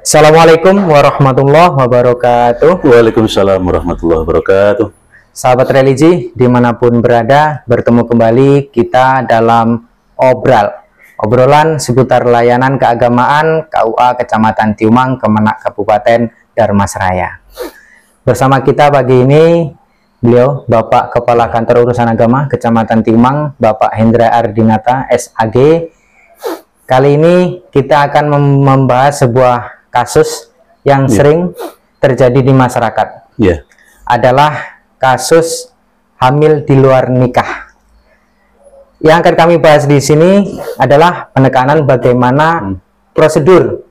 Assalamualaikum warahmatullahi wabarakatuh. Waalaikumsalam warahmatullahi wabarakatuh. Sahabat religi dimanapun berada, bertemu kembali kita dalam obrolan seputar layanan keagamaan KUA Kecamatan Tiumang, Kemenak Kabupaten Dharmasraya. Bersama kita pagi ini beliau Bapak Kepala Kantor Urusan Agama Kecamatan Tiumang, Bapak Hendra Ardinata SAG. Kali ini kita akan membahas sebuah kasus yang sering terjadi di masyarakat. Adalah kasus hamil di luar nikah. Yang akan kami bahas di sini adalah penekanan bagaimana prosedur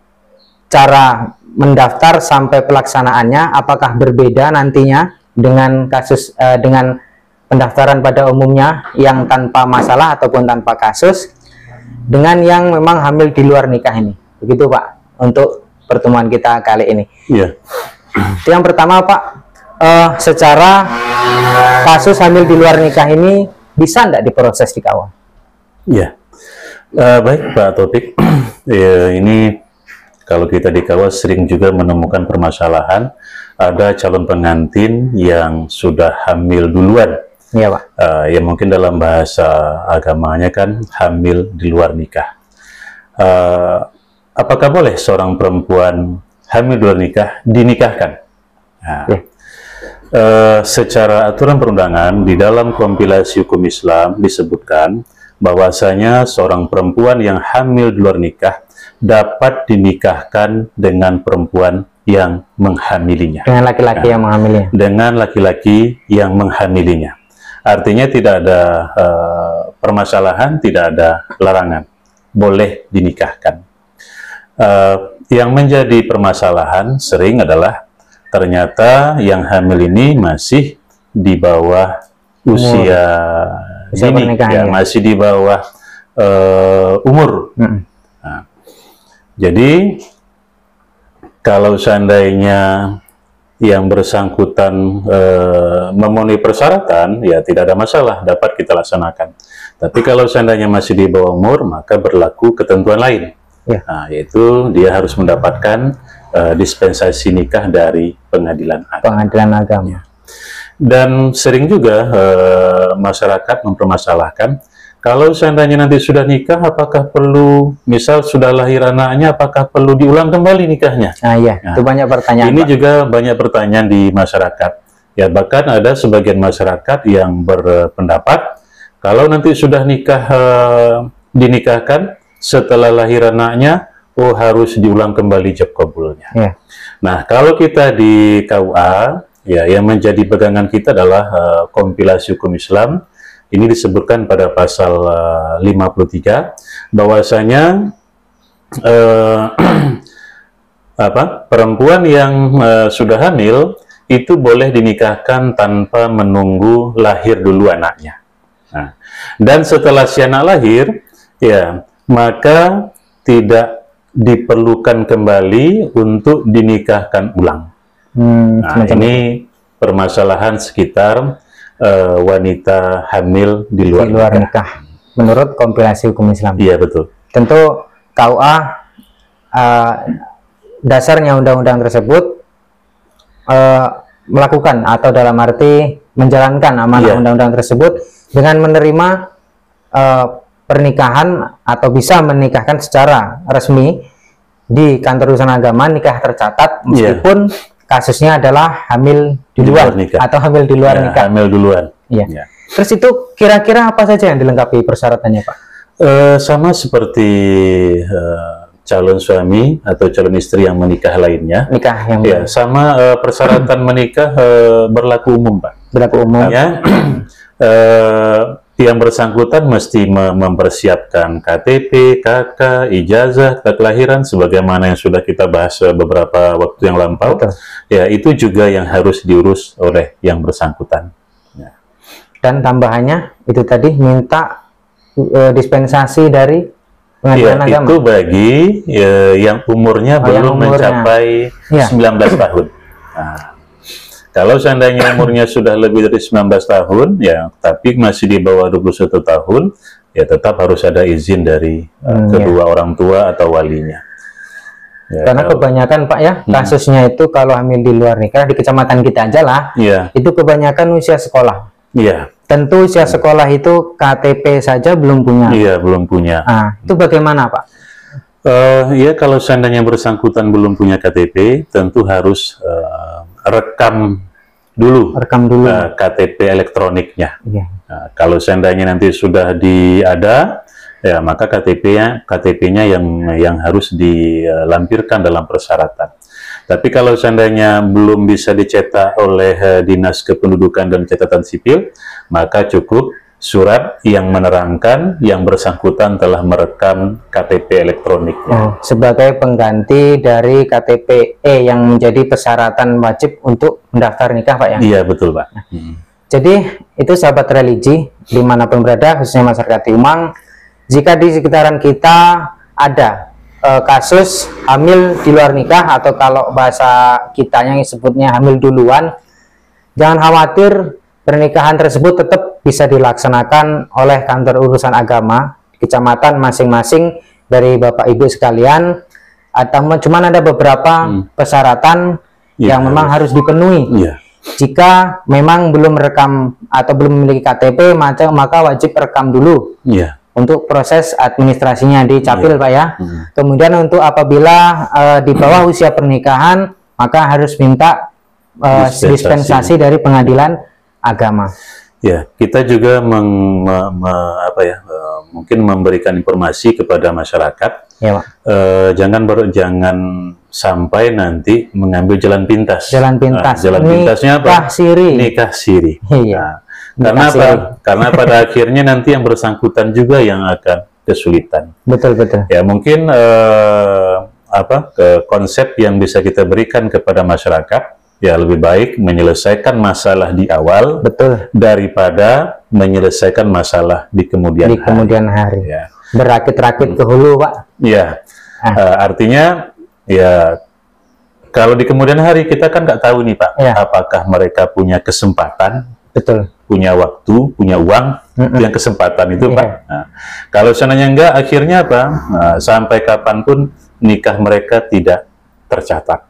cara mendaftar sampai pelaksanaannya, apakah berbeda nantinya dengan kasus dengan pendaftaran pada umumnya yang tanpa masalah ataupun tanpa kasus, dengan yang memang hamil di luar nikah ini. Begitu Pak, untuk pertemuan kita kali ini. Yang pertama Pak, secara kasus hamil di luar nikah ini bisa tidak diproses di KUA? Baik Pak Taufik. Ini kalau kita di KUA sering juga menemukan permasalahan ada calon pengantin yang sudah hamil duluan. Iya Pak. Ya mungkin dalam bahasa agamanya kan hamil di luar nikah. Apakah boleh seorang perempuan hamil di luar nikah dinikahkan? Secara aturan perundangan di dalam kompilasi hukum Islam disebutkan bahwasanya seorang perempuan yang hamil di luar nikah dapat dinikahkan dengan perempuan yang menghamilinya. Dengan laki-laki yang menghamilinya. Dengan laki-laki yang menghamilinya. Artinya tidak ada permasalahan, tidak ada larangan. Boleh dinikahkan. Yang menjadi permasalahan sering adalah ternyata yang hamil ini masih di bawah usia dini, masih di bawah umur. Jadi kalau seandainya yang bersangkutan memenuhi persyaratan, ya tidak ada masalah, dapat kita laksanakan. Tapi kalau seandainya masih di bawah umur, maka berlaku ketentuan lain. Yaitu dia harus mendapatkan dispensasi nikah dari pengadilan agama. Dan sering juga masyarakat mempermasalahkan, kalau seandainya nanti sudah nikah, apakah perlu, misal sudah lahir anaknya, apakah perlu diulang kembali nikahnya? Itu banyak pertanyaan. Ini Pak, juga banyak pertanyaan di masyarakat. Ya, bahkan ada sebagian masyarakat yang berpendapat, kalau nanti sudah nikah, dinikahkan, setelah lahir anaknya, harus diulang kembali ijab kabulnya. Nah, kalau kita di KUA, ya yang menjadi pegangan kita adalah kompilasi hukum Islam. Ini disebutkan pada pasal 53 bahwasanya perempuan yang sudah hamil itu boleh dinikahkan tanpa menunggu lahir dulu anaknya. Dan setelah si anak lahir, ya maka tidak diperlukan kembali untuk dinikahkan ulang. Ini permasalahan sekitar wanita hamil di luar nikah. Menurut kompilasi hukum Islam. Iya, betul. Tentu KUA dasarnya undang-undang tersebut melakukan atau dalam arti menjalankan amanah undang-undang tersebut dengan menerima pernikahan atau bisa menikahkan secara resmi di kantor urusan agama, nikah tercatat meskipun kasusnya adalah hamil di luar nikah atau hamil di luar nikah. Hamil duluan. Terus itu kira-kira apa saja yang dilengkapi persyaratannya Pak? Sama seperti calon suami atau calon istri yang menikah lainnya. Sama persyaratan menikah berlaku umum Pak. Berlaku umum. Yang bersangkutan mesti mempersiapkan KTP, KK, ijazah, akta kelahiran, sebagaimana yang sudah kita bahas beberapa waktu yang lampau. Ya, itu juga yang harus diurus oleh yang bersangkutan. Dan tambahannya itu tadi minta dispensasi dari pengadilan agama. Itu bagi yang umurnya belum mencapai 19 tahun. Kalau seandainya umurnya sudah lebih dari 19 tahun, ya, tapi masih di bawah 21 tahun, ya tetap harus ada izin dari kedua orang tua atau walinya. Ya, Karena kebanyakan Pak ya kasusnya itu kalau hamil di luar nikah di kecamatan kita aja lah, itu kebanyakan usia sekolah. Iya. Tentu usia sekolah itu KTP saja belum punya. Iya, belum punya. Nah, itu bagaimana Pak? Ya, kalau seandainya bersangkutan belum punya KTP, tentu harus rekam dulu KTP elektroniknya. Iya. Nah, kalau seandainya nanti sudah ada, ya maka KTP-nya yang harus dilampirkan dalam persyaratan. Tapi kalau seandainya belum bisa dicetak oleh Dinas Kependudukan dan Catatan Sipil, maka cukup surat yang menerangkan yang bersangkutan telah merekam KTP elektroniknya. Sebagai pengganti dari KTP yang menjadi persyaratan wajib untuk mendaftar nikah Pak ya? Iya, betul Pak. Jadi itu sahabat religi dimanapun berada, khususnya masyarakat Tiumang, jika di sekitaran kita ada kasus hamil di luar nikah, atau kalau bahasa kita yang disebutnya hamil duluan, jangan khawatir, pernikahan tersebut tetap bisa dilaksanakan oleh kantor urusan agama di kecamatan masing-masing dari Bapak Ibu sekalian, atau cuman ada beberapa persyaratan yang memang harus dipenuhi. Jika memang belum rekam atau belum memiliki KTP, maka wajib rekam dulu. Untuk proses administrasinya di Capil Pak ya. Kemudian untuk apabila di bawah usia pernikahan, maka harus minta dispensasi dari pengadilan agama. Ya, kita juga mungkin memberikan informasi kepada masyarakat. Ya, Pak. Jangan sampai nanti mengambil jalan pintas. Jalan pintas. Jalan pintasnya apa? Nikah siri. Nikah siri. Iya. Karena apa? Karena pada akhirnya nanti yang bersangkutan juga yang akan kesulitan. Betul. Ya, mungkin konsep yang bisa kita berikan kepada masyarakat, ya lebih baik menyelesaikan masalah di awal, daripada menyelesaikan masalah di kemudian hari. Ya. Berakit-rakit ke hulu Pak. Ya, artinya ya kalau di kemudian hari kita kan nggak tahu nih Pak, apakah mereka punya kesempatan. Punya waktu, punya uang, yang kesempatan itu Pak. Nah, kalau seandainya enggak, akhirnya apa? Sampai kapanpun nikah mereka tidak tercatat.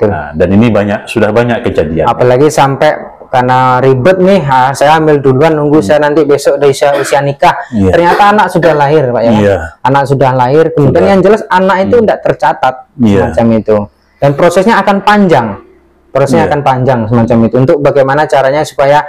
Nah, dan ini sudah banyak kejadian. Apalagi sampai karena ribet nih, saya ambil duluan nunggu saya nanti besok udah usia nikah. Ternyata anak sudah lahir Pak ya. Anak sudah lahir, kemudian yang jelas anak itu tidak tercatat semacam itu. Dan prosesnya akan panjang. Akan panjang semacam itu. Untuk bagaimana caranya supaya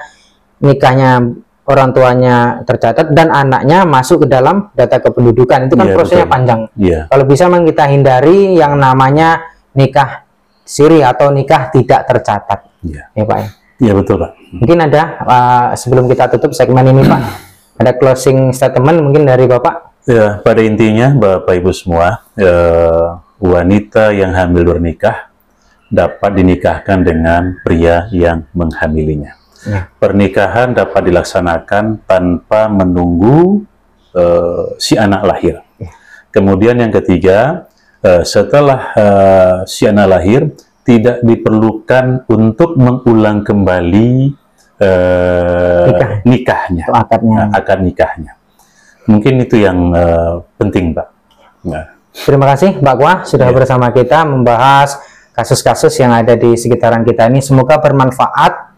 nikahnya orang tuanya tercatat dan anaknya masuk ke dalam data kependudukan, itu kan prosesnya panjang. Kalau bisa memang kita hindari yang namanya nikah siri atau nikah tidak tercatat. Ya Pak ya. Iya betul Pak. Mungkin ada sebelum kita tutup segmen ini Pak, ada closing statement mungkin dari Bapak. Ya, pada intinya Bapak Ibu semua, wanita yang hamil bernikah dapat dinikahkan dengan pria yang menghamilinya. Pernikahan dapat dilaksanakan tanpa menunggu si anak lahir. Kemudian yang ketiga, setelah si anak lahir, tidak diperlukan untuk mengulang kembali nikahnya, akad nikahnya. Mungkin itu yang penting Pak. Terima kasih Mbak Kwa sudah bersama kita membahas kasus-kasus yang ada di sekitaran kita ini. Semoga bermanfaat.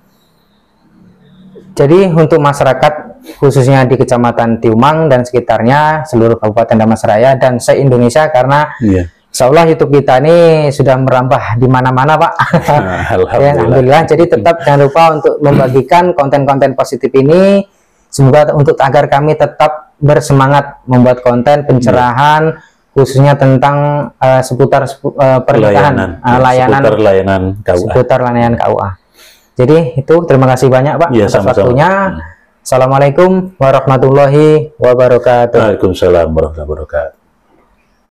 Jadi untuk masyarakat khususnya di Kecamatan Tiumang dan sekitarnya, seluruh Kabupaten Damastraya dan se-Indonesia, karena insya Allah YouTube kita ini sudah merambah di mana-mana Pak. Alhamdulillah. Jadi tetap jangan lupa untuk membagikan konten-konten positif ini. Semoga agar kami tetap bersemangat membuat konten pencerahan, khususnya tentang seputar pernikahan, seputar layanan KUA. Jadi itu terima kasih banyak Pak atas waktunya. Assalamualaikum warahmatullahi wabarakatuh. Waalaikumsalam warahmatullahi wabarakatuh.